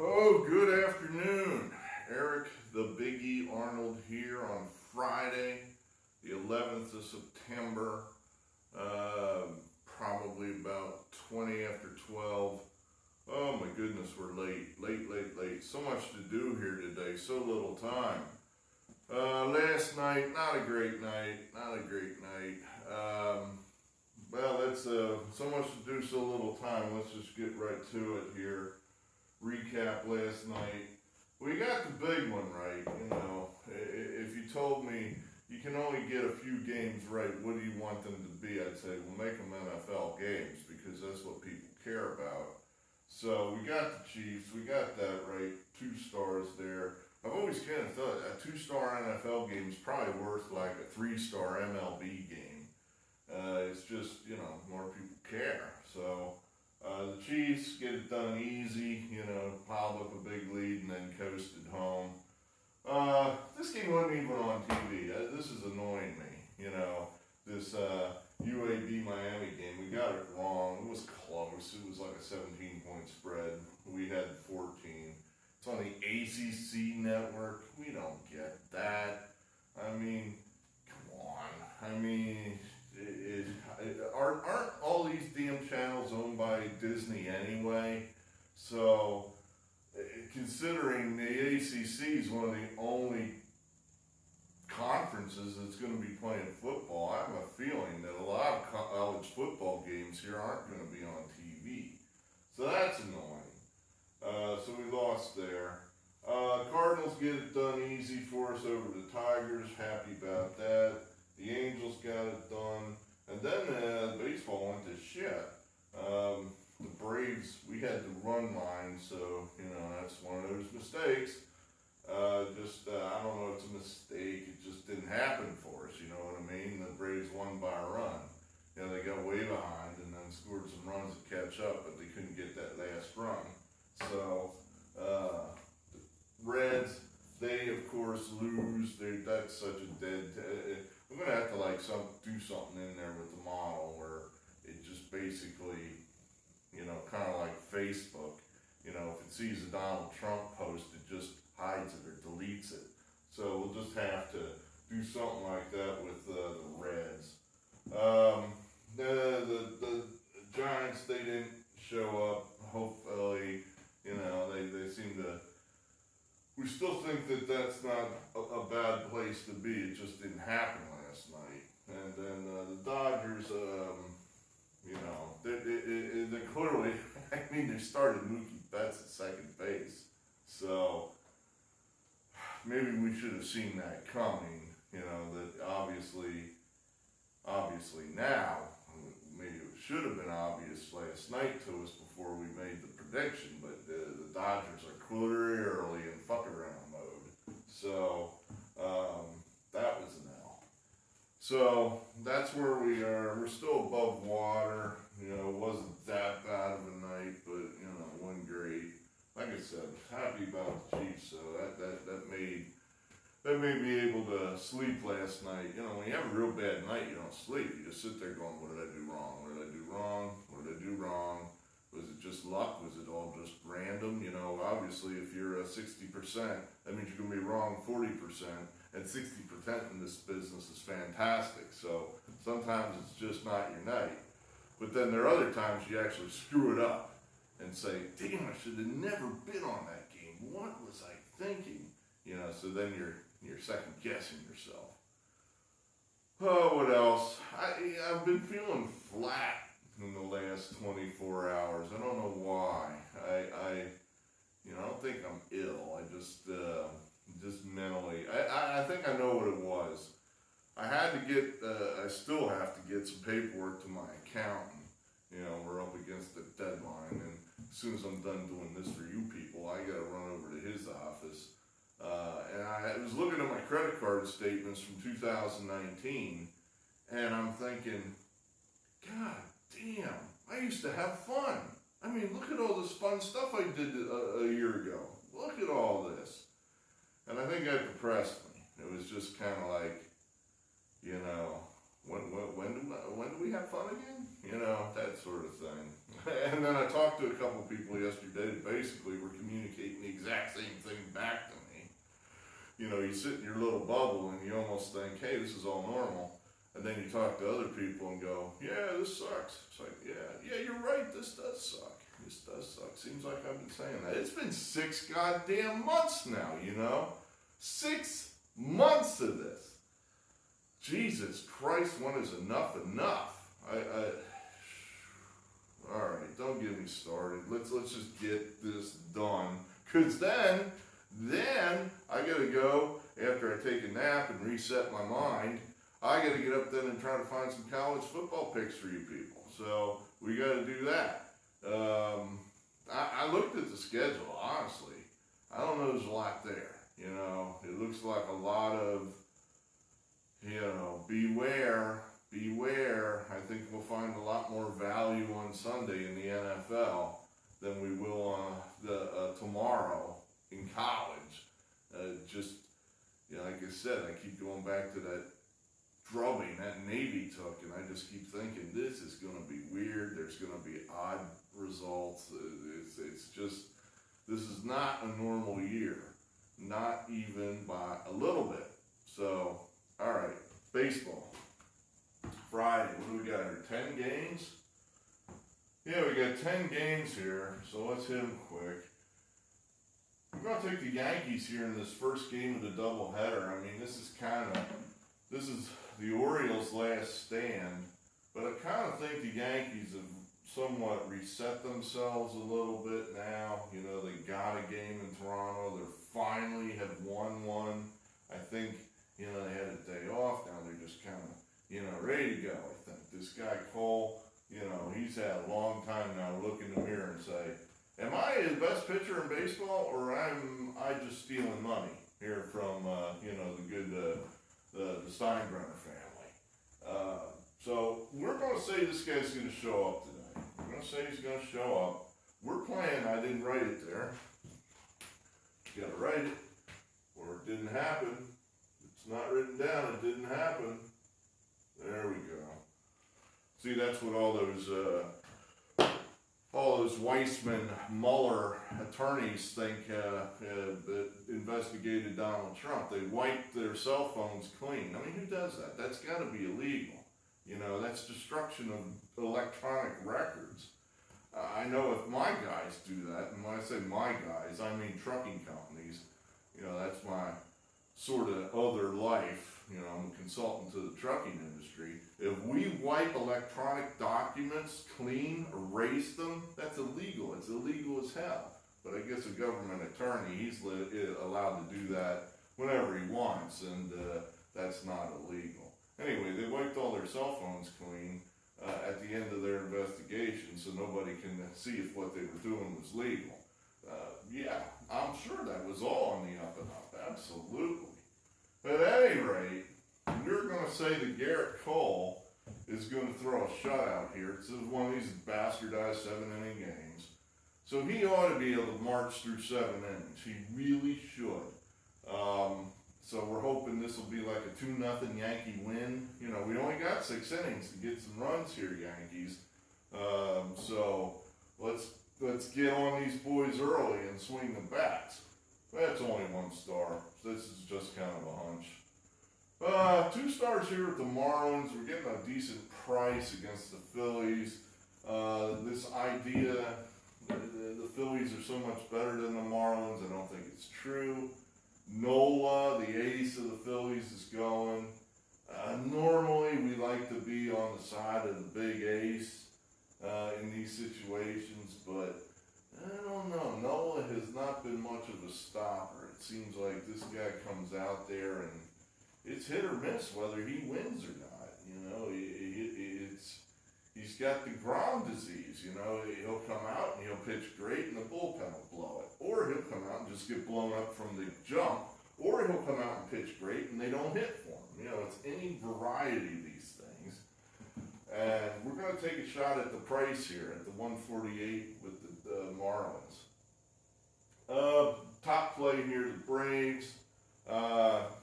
Oh, good afternoon. Eric the Biggie Arnold here on Friday, the 11th of September, probably about 20 after 12. Oh my goodness, we're late. So much to do here today, so little time. Last night, not a great night. Well, that's so much to do, so little time. Let's just get right to it here. Recap last night. We got the big one right. If you told me you can only get a few games right, what do you want them to be? I'd say, well, make them NFL games because that's what people care about. So we got the Chiefs. We got that right. 2 stars there. I've always kind of thought a 2-star NFL game is probably worth like a 3-star MLB game. It's just, more people care. So the Chiefs get it done easy, piled up a big lead and then coasted home. This game wasn't even on TV. This is annoying me. This UAB Miami game, we got it wrong. It was close. It was like a 17-point spread. We had 14. It's on the ACC network. We don't get that. I mean, come on. I mean, aren't all these damn channels owned by Disney anyway? So, considering the ACC is one of the only conferences that's going to be playing football, I have a feeling that a lot of college football games here aren't going to be on TV. So that's annoying. So we lost there. Cardinals get it done easy for us over the Tigers. Happy about that. The Angels got it done. And then baseball went to shit. The Braves, we had the run line, so, that's one of those mistakes. I don't know if it's a mistake. It just didn't happen for us, you know what I mean? The Braves won by a run. They got way behind and then scored some runs to catch up, but they couldn't get that last run. So, the Reds, they, of course, lose. That's such a dead... we're going to have to, do something in there with the model where it just basically, kind of like Facebook. If it sees a Donald Trump post, it just hides it or deletes it. So we'll just have to do something like that with the Reds. The Giants, they didn't show up. Hopefully, they seem to... We still think that that's not a bad place to be. It just didn't happen last night. And then the Dodgers, they're clearly, they started Mookie Betts at second base. So maybe we should have seen that coming, that obviously now, maybe it should have been obvious last night to us before we made the prediction, but the Dodgers are clearly in fuck around mode. So that was an L. So that's where we are. We're still above water. It wasn't that bad of a night, but it wasn't great. Like I said, happy about the Chiefs. So that made me able to sleep last night. When you have a real bad night, you don't sleep. You just sit there going, what did I do wrong? What did I do wrong? What did I do wrong? Was it just luck? Was it all just random? Obviously, if you're 60%, that means you're going to be wrong 40%. And 60% in this business is fantastic. So sometimes it's just not your night. But then there are other times you actually screw it up and say, damn, I should have never been on that game. What was I thinking? So then you're second guessing yourself. Oh, what else? I've been feeling flat in the last 24 hours. I don't know why. I don't think I'm ill. I just mentally. I think I know what it was. I still have to get some paperwork to my accountant. We're up against the deadline, and as soon as I'm done doing this for you people, I got to run over to his office. And I was looking at my credit card statements from 2019, and I'm thinking, God damn, I used to have fun. I mean, look at all this fun stuff I did a year ago. Look at all this. And I think that depressed me. It was just kind of like, when do we have fun again? That sort of thing. And then I talked to a couple people yesterday that basically were communicating the exact same thing back to me. You know, you sit in your little bubble and you almost think, hey, this is all normal. And then you talk to other people and go, yeah, this sucks. It's like, yeah, you're right, this does suck. This does suck. Seems like I've been saying that. It's been 6 goddamn months now, you know? 6 months of this. Jesus Christ, when is enough enough? All right, don't get me started. Let's just get this done. Cause then I gotta go after I take a nap and reset my mind. I gotta get up then and try to find some college football picks for you people. So we gotta do that. I looked at the schedule, honestly. I don't know there's a lot there. You know, it looks like a lot of, you know, beware. I think we'll find a lot more value on Sunday in the NFL than we will on tomorrow in college. Just, you know, like I said, I keep going back to that drubbing that Navy took, and I just keep thinking this is going to be weird. There's going to be odd results. It's just, this is not a normal year, not even by a little bit. So, all right, baseball. Friday, what do we got here? 10 games? Yeah, we got 10 games here, so let's hit them quick. We're going to take the Yankees here in this first game of the doubleheader. I mean, this is the Orioles' last stand, but I kind of think the Yankees have somewhat reset themselves a little bit now. You know, they got a game in Toronto. They finally have won one. I think, you know, they had a day off. Now they're just kind of, you know, ready to go. I think this guy Cole, you know, he's had a long time now to look in the mirror and say, am I the best pitcher in baseball, or am I just stealing money here from, you know, the good, the Steinbrenner family? So we're going to say this guy's going to show up today. We're going to say he's going to show up. We're playing, I didn't write it there. You got to write it, or it didn't happen. It's not written down, it didn't happen. There we go. See, that's what all those Weissman, Mueller attorneys think that investigated Donald Trump. They wiped their cell phones clean. I mean, who does that? That's got to be illegal. You know, that's destruction of electronic records. I know if my guys do that, and when I say my guys, I mean trucking companies. You know, that's my sort of other life. You know, I'm a consultant to the trucking industry. If we wipe electronic documents clean, erase them, that's illegal. It's illegal as hell. But I guess a government attorney, he's allowed to do that whenever he wants, and that's not illegal. Anyway, they wiped all their cell phones clean at the end of their investigation, so nobody can see if what they were doing was legal. Yeah, I'm sure that was all on the up and up, absolutely. At any rate, we're going to say that Garrett Cole is going to throw a shutout here. It's one of these bastardized 7-inning games. So he ought to be able to march through 7 innings. He really should. So we're hoping this will be like a 2-0 Yankee win. You know, we only got 6 innings to get some runs here, Yankees. So let's get on these boys early and swing the bats. That's only 1 star. This is just kind of a hunch. 2 stars here with the Marlins. We're getting a decent price against the Phillies. This idea the Phillies are so much better than the Marlins, I don't think it's true. Nola, the ace of the Phillies, is going. Normally, we like to be on the side of the big ace in these situations, but I don't know. Nola has not been much of a stopper. It seems like this guy comes out there and it's hit or miss whether he wins or not. You know, he's got the Grom disease. You know, he'll come out and he'll pitch great and the bullpen will blow it. Or he'll come out and just get blown up from the jump. Or he'll come out and pitch great and they don't hit for him. You know, it's any variety of these things. And we're going to take a shot at the price here at the 148 with the Marlins. Top play here, the Braves.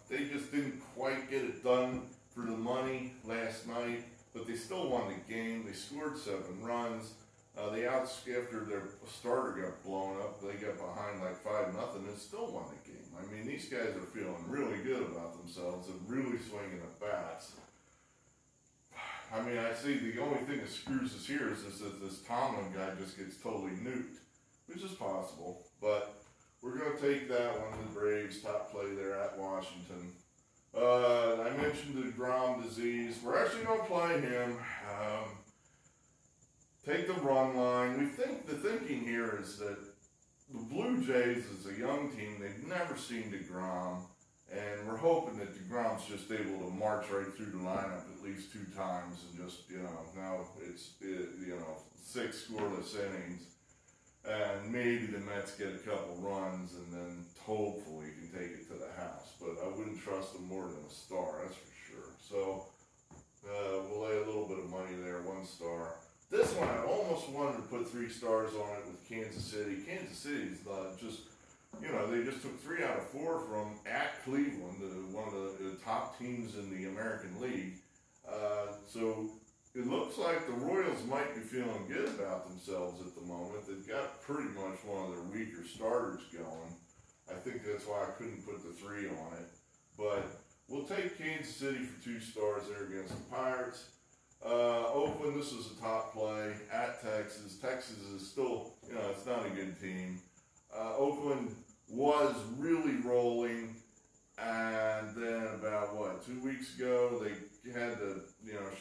They just didn't quite get it done for the money last night, but they still won the game. They scored 7 runs. The outs, after their starter got blown up, they got behind like 5-0 and still won the game. I mean, these guys are feeling really good about themselves and really swinging at bats. I mean, I see the only thing that screws us here is that this Tomlin guy just gets totally nuked, which is possible. But we're going to take that one, the Braves, top play there at Washington. I mentioned the DeGrom disease. We're actually going to play him. Take the run line. The thinking here is that the Blue Jays is a young team. They've never seen DeGrom. And we're hoping that DeGrom's just able to march right through the lineup at least 2 times and just, now it's 6 scoreless innings. And maybe the Mets get a couple runs and then hopefully can take it to the house. But I wouldn't trust them more than a star, that's for sure. So we'll lay a little bit of money there, 1 star. This one, I almost wanted to put 3 stars on it with Kansas City. Kansas City's just... they just took 3 out of 4 from at Cleveland, one of the top teams in the American League. So it looks like the Royals might be feeling good about themselves at the moment. They've got pretty much one of their weaker starters going. I think that's why I couldn't put the 3 on it. But we'll take Kansas City for 2 stars there against the Pirates. Oakland, this is a top play at Texas. Texas is still, it's not a good team. Oakland was really rolling, and then about 2 weeks ago they had to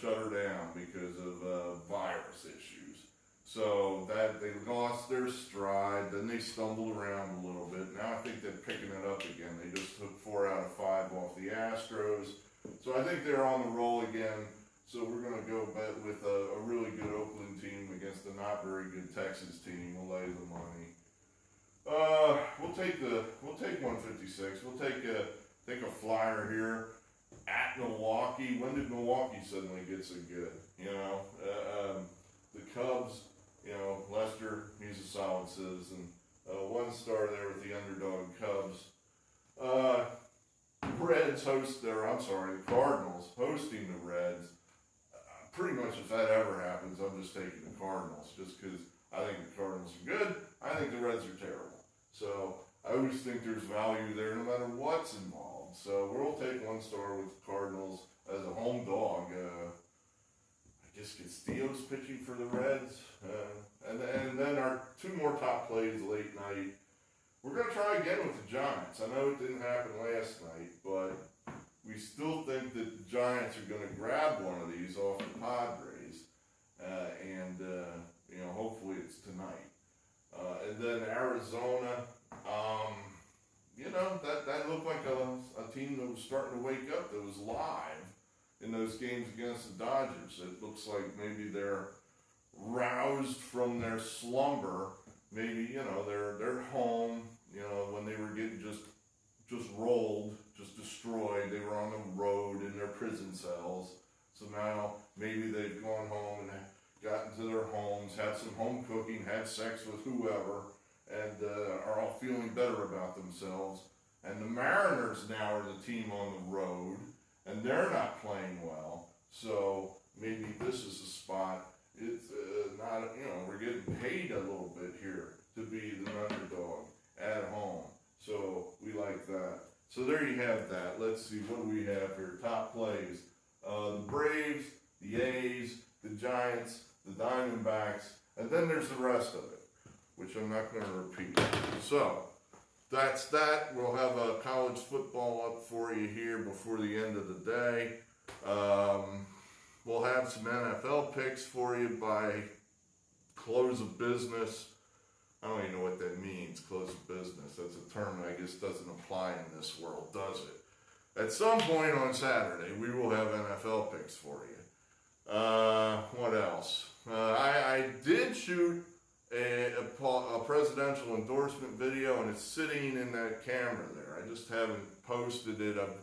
shut her down because of virus issues. So that they lost their stride. Then they stumbled around a little bit. Now I think they're picking it up again. They just took 4 out of 5 off the Astros. So I think they're on the roll again. So we're going to go bet with a really good Oakland team against a not very good Texas team. We'll lay the money. We'll take 156. We'll take a flyer here at Milwaukee. When did Milwaukee suddenly get so good? The Cubs, Lester, he's a solid citizen. 1 star there with the underdog Cubs. The Cardinals hosting the Reds. Pretty much if that ever happens, I'm just taking the Cardinals just because I think the Cardinals are good. I think the Reds are terrible. So I always think there's value there no matter what's involved. So we'll take 1 star with the Cardinals as a home dog. I guess Castillo's pitching for the Reds. And then our 2 more top plays late night. We're going to try again with the Giants. I know it didn't happen last night, but we still think that the Giants are going to grab one of these off the Padres. Hopefully it's tonight. And then Arizona, that looked like a team that was starting to wake up, that was live in those games against the Dodgers. It looks like maybe they're roused from their slumber. Maybe, they're home, when they were getting just rolled, just destroyed. They were on the road in their prison cells. So now maybe they've gone home and gotten to their homes, had some home cooking, had sex with whoever, and are all feeling better about themselves. And the Mariners now are the team on the road, and they're not playing well. So maybe this is a spot. It's not, we're getting paid a little bit here to be the underdog at home. So we like that. So there you have that. Let's see, what do we have here? Top plays. The Braves, the A's, the Giants, the Diamondbacks, and then there's the rest of it, which I'm not going to repeat. So that's that. We'll have a college football up for you here before the end of the day. We'll have some NFL picks for you by close of business. I don't even know what that means, close of business. That's a term that I guess doesn't apply in this world, does it? At some point on Saturday, we will have NFL picks for you. What else? I did shoot a presidential endorsement video, and it's sitting in that camera there. I just haven't posted it. I've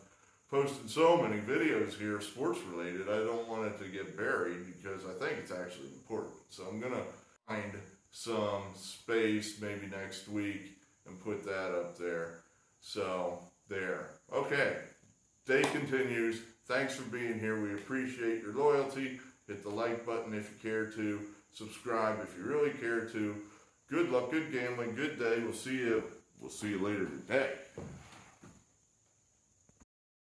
posted so many videos here, sports related, I don't want it to get buried because I think it's actually important. So I'm going to find some space maybe next week and put that up there. So there. Okay. Day continues. Thanks for being here. We appreciate your loyalty. Hit the like button if you care to. Subscribe if you really care to. Good luck, good gambling, good day. We'll see you later today.